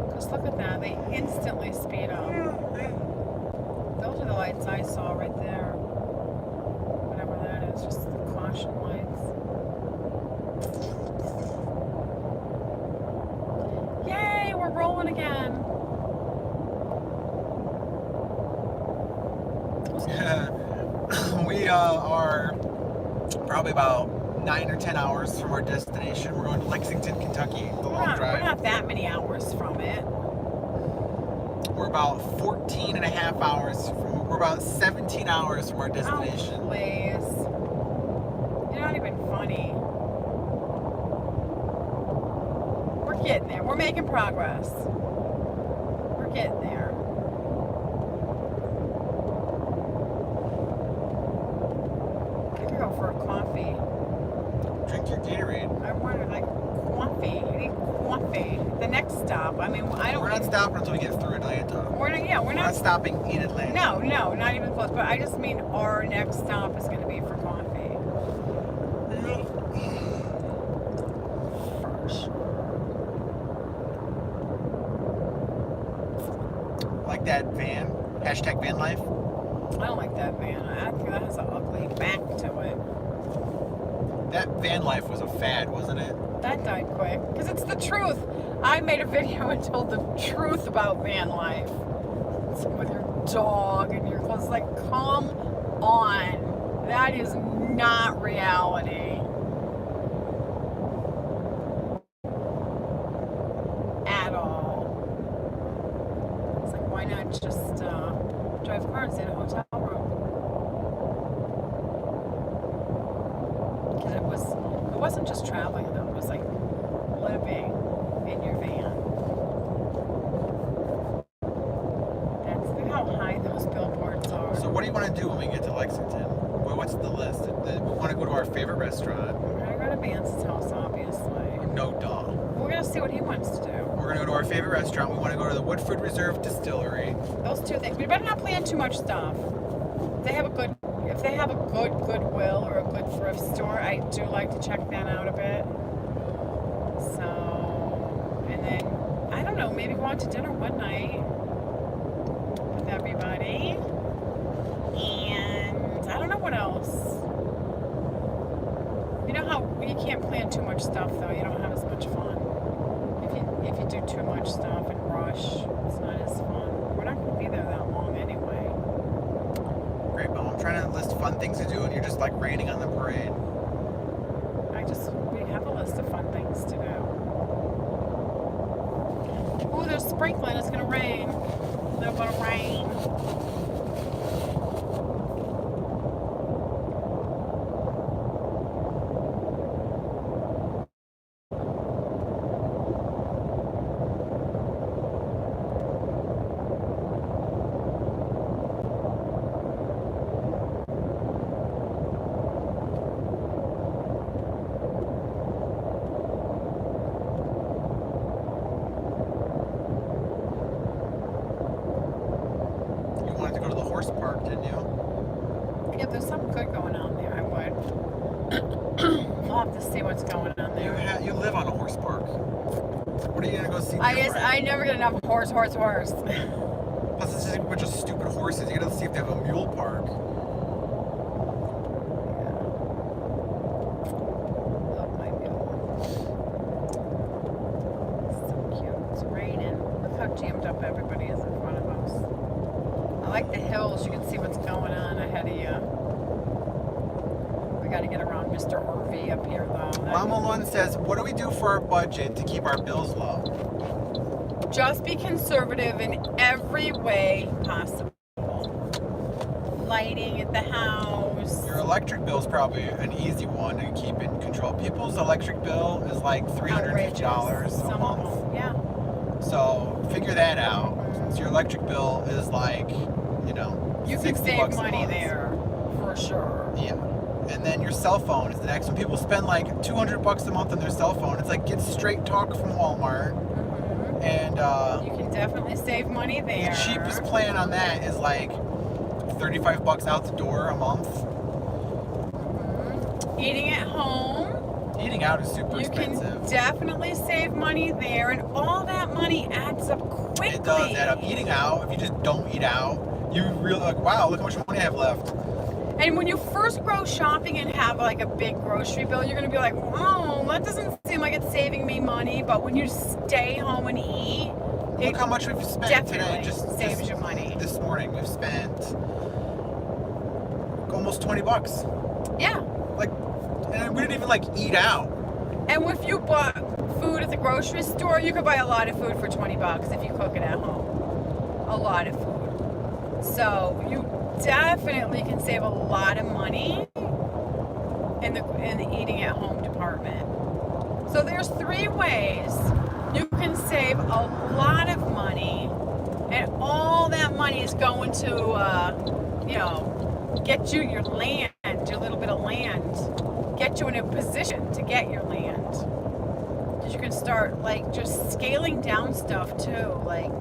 Because look at that. They instantly speed up. Those are the lights I saw right there. Whatever that is, just the caution lights. Yay, we're rolling again. We are probably about 9 or 10 hours from our destination. We're going to Lexington, Kentucky, the long We're drive. not that many hours from it. We're about 14 and a half hours from, we're about 17 hours from our Oh, destination. please. You're not even funny. We're getting there. We're making progress. We're getting there. I could go for a coffee. Drink your Gatorade. I wanted like coffee. I need coffee. The next stop. I mean, I don't. We're not stopping until we get through Atlanta. We're not. Yeah, we're We're not not. stopping in Atlanta. No, not even close. But I just mean our next stop is going to be for coffee. First. Like that van. Hashtag van life. I don't like that van. I think that has an ugly back to it. That van life was a fad, wasn't it? That died quick. Because it's the truth. I made a video and told the truth about van life. It's with your dog and your clothes. Like, come on. That is not reality. At all. It's like, why not just drive a car and stay in a hotel room? Because it wasn't just traveling though, it was like living in your van. Think how high those billboards are. So what do you want to do when we get to Lexington? Well, what's the list? We want to go to our favorite restaurant. We're gonna go to Vance's house, obviously. No duh. We're gonna see what he wants to do. We're going to go to our favorite restaurant. We want to go to the Woodford Reserve Distillery. Those two things. We better not plan too much stuff. They have a good if they have a good Goodwill or a good thrift store, I do like to check that out a bit. So, and then, I don't know, maybe go out to dinner one night with everybody. And I don't know what else. You know how you can't plan too much stuff though, you don't have as much fun. If you do too much stuff and rush, it's not as fun. We're not going to be there that long anyway. Great, Mom. I'm trying to list fun things to do, and you're just like raining on the parade. We have a list of fun things to do. Ooh, there's sprinkling. It's going to rain. A little bit of rain. Park, didn't you? Yeah, there's something good going on there. I would. We'll have to see what's going on there. You live on a horse park. What are you gonna go see? I never get enough horse. Plus, it's just a bunch of stupid horses. You gotta see if they have a mule park. Love my mule. So cute. It's raining. Look how jammed up everybody is in front of us. I like the hills. You can see what's going on ahead of you. We got to get around Mr. RV up here, though. Mama Lund says, what do we do for our budget to keep our bills low? Just be conservative in every way possible. Lighting at the house. Your electric bill is probably an easy one to keep in control. People's electric bill is like $350 a Some month. of them, yeah. So figure that out. Since your electric bill is like, you know, You can 60 save bucks a money month. there, for sure. Yeah. And then your cell phone is the next one. People spend like $200 a month on their cell phone. It's like get straight talk from Walmart. And You can definitely save money there. the cheapest plan on that is like $35 out the door a month. Eating at home. Eating out is super You expensive. can definitely save money there, and all that money adds up quickly. It does add up. Eating out, if you just don't eat out, you really like, wow, look how much money I have left. And when you first go shopping and have like a big grocery bill, you're gonna be like, "Oh, that doesn't seem like it's saving me money." But when you stay home and eat, Look how much we've spent today. definitely Just saves this, you money. This morning we've spent almost $20. Yeah. Like, and we didn't even like eat out. And if you bought food at the grocery store, you could buy a lot of food for $20 if you cook it at home. A lot of food. So you definitely can save a lot of money in the eating at home department. So there's 3 ways you can save a lot of money, and all that money is going to, get you your land, your little bit of land, get you in a position to get your land. You can start like just scaling down stuff too, like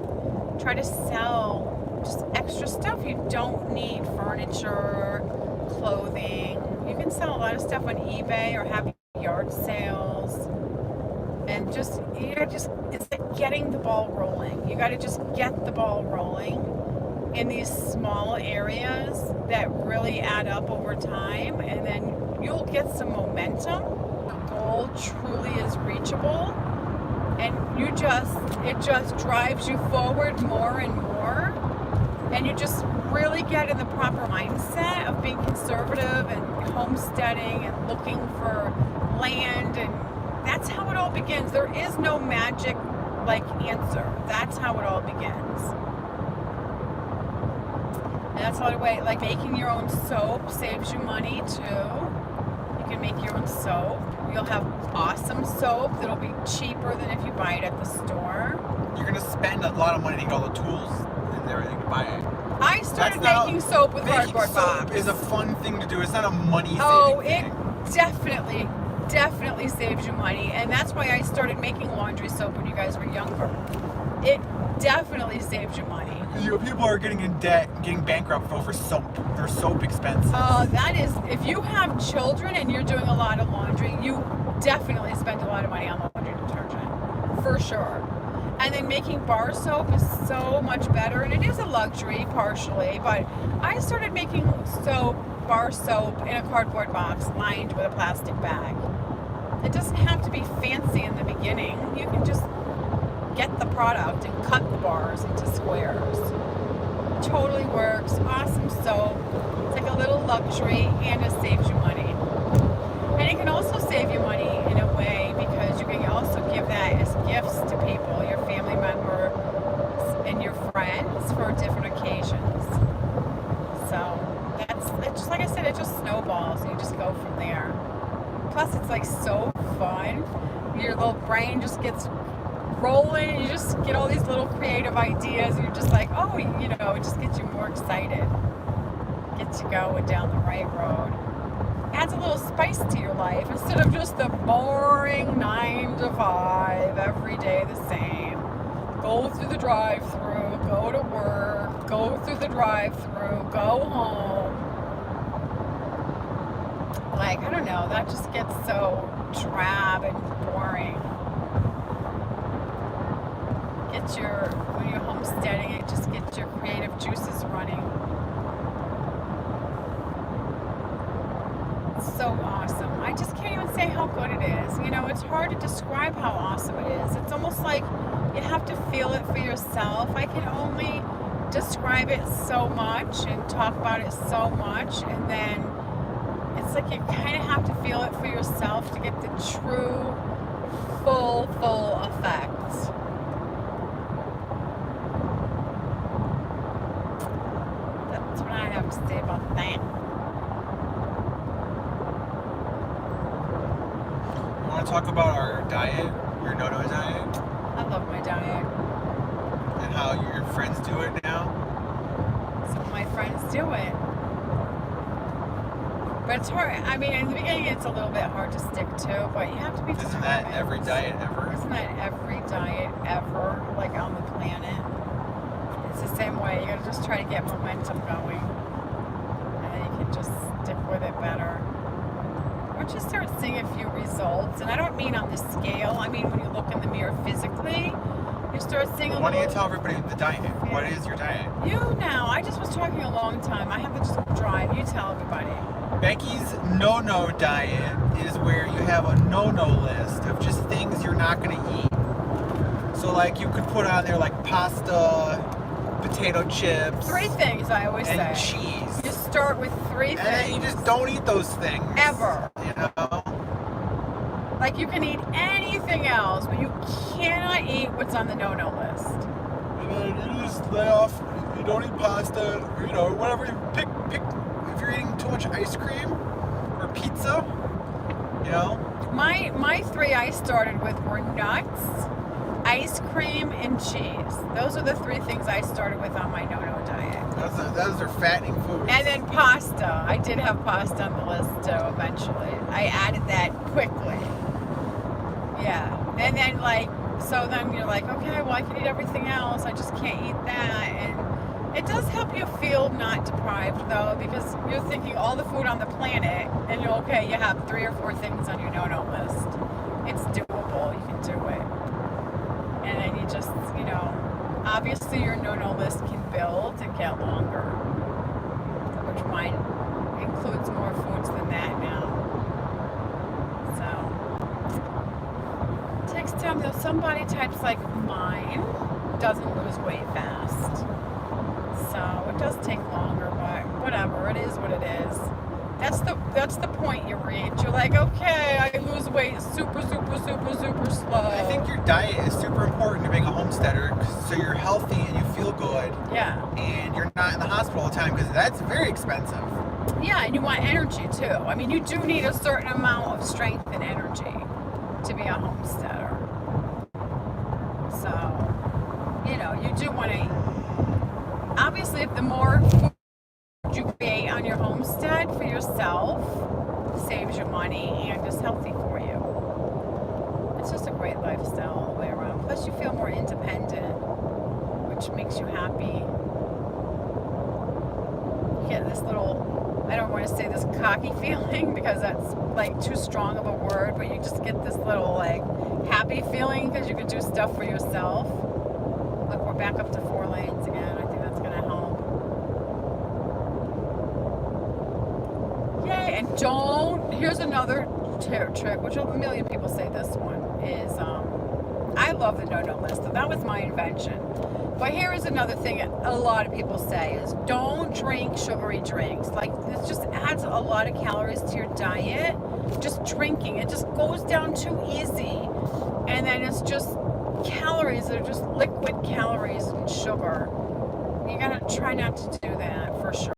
try to sell just extra stuff you don't need, furniture, clothing. You can sell a lot of stuff on eBay or have yard sales. And just it's like getting the ball rolling. You got to just get the ball rolling in these small areas that really add up over time, and then you'll get some momentum. The goal truly is reachable, and it just drives you forward more and more, and you just really get in the proper mindset of being conservative and homesteading and looking for land, and that's how it all begins. There is no magic answer. That's how it all begins. And that's a lot of way, like making your own soap saves you money too. You can make your own soap. You'll have awesome soap that'll be cheaper than if you buy it at the store. You're gonna spend a lot of money to get all the tools and everything to buy it. I started making soap with cardboard box. Making soap is a fun thing to do. It's not a money-saving it thing. definitely saves you money, and that's why I started making laundry soap when you guys were younger. it definitely saves you money. People are getting in debt, getting bankrupt over soap. Their soap expenses. That is, if you have children and you're doing a lot of laundry, you definitely spend a lot of money on laundry detergent, for sure. And then making bar soap is so much better, and it is a luxury partially, but I started making bar soap in a cardboard box lined with a plastic bag. It doesn't have to be fancy in the beginning. You can just get the product and cut the bars into squares. Totally works. Awesome soap. It's like a little luxury, and it saves you money. And it can also save you money in a way because you can also give that as gifts to people, your family members and your friends for different occasions. So it's just like I said, it just snowballs and you just go from there. Plus it's like so fun. Your little brain just gets rolling and you just get all these little creative ideas and you're just like, oh, you know, it just gets you more excited. Gets you going down the right road. Adds a little spice to your life instead of just the boring 9 to 5, every day the same. Go through the drive-through, go to work, go through the drive-through, go home. Like, I don't know, that just gets so drab and boring. When you're homesteading, it just gets your creative juices running. So awesome. I just can't even say how good it is. You know, it's hard to describe how awesome it is. It's almost like you have to feel it for yourself. I can only describe it so much and talk about it so much, and then it's like you kind of have to feel it for yourself to get the true, full effect. That's what I have to say about that. Want to talk about our diet, your no-no diet, I love my diet. and how your friends do it now? Some of my friends do it. But it's hard. I mean, in the beginning, it's a little bit hard to stick to, but you have to be Isn't that determined. every diet ever? Isn't that every diet ever, like on the planet? It's the same way. You gotta just try to get momentum going. And then you can just stick with it better. Once you start seeing a few results, and I don't mean on the scale, I mean when you look in the mirror physically, you start seeing a Why don't little... you tell everybody the diet? What is your diet? You now, I just was talking a long time. I have to just drive. You tell everybody. Becky's no-no diet is where you have a no-no list of just things you're not going to eat. So like you could put on there like pasta, potato chips, 3 things I always and say. cheese. You start with 3 And then you things. just don't eat those things. Ever. You know? Like you can eat anything else, but you cannot eat what's on the no-no list. And then you just lay off, you don't eat pasta, or, you know, whatever. You pick, if you're eating too much ice cream or pizza, you know. My 3 I started with were nuts, ice cream, and cheese. Those are the 3 things I started with on my no-no diet. Those are fattening foods. And then pasta. I did have pasta on the list too, eventually. I added that quickly. Yeah. And then so then you're like, okay, well I can eat everything else. I just can't eat that. And it does help you feel not deprived though, because you're thinking all the food on the planet and you're okay, you have 3 or 4 things on your no-no list. It's doable. You can do it. And then you just, you know, obviously your no-no list can build and get longer, which mine includes more foods than that now. So, it takes time though. Some body types like mine doesn't lose weight fast. So it does take longer, but whatever, it is what it is. That's the point you reach. You're like, okay, I lose weight super slow. I think your diet is super important to being a homesteader, so you're healthy and you feel good, Yeah. and you're not in the hospital all the time, because that's very expensive. Yeah, and you want energy too. I mean, you do need a certain amount of strength and energy to be a homesteader. So, you know, you do want to, obviously, if the more food you create on your homestead for yourself, saves you money and is healthy for you. It's just a great lifestyle all the way around. Plus, you feel more independent. happy. You get this little, I don't want to say this cocky feeling because that's like too strong of a word, but you just get this little like happy feeling because you can do stuff for yourself. Look, we're back up to 4 lanes again. I think that's going to help. Yay, and here's another trick, which a million people say this one, is I love the no-no list. That was my invention. But here is another thing a lot of people say is don't drink sugary drinks. Like, this just adds a lot of calories to your diet. Just drinking, it just goes down too easy. And then it's just calories that are just liquid calories and sugar. You gotta try not to do that for sure.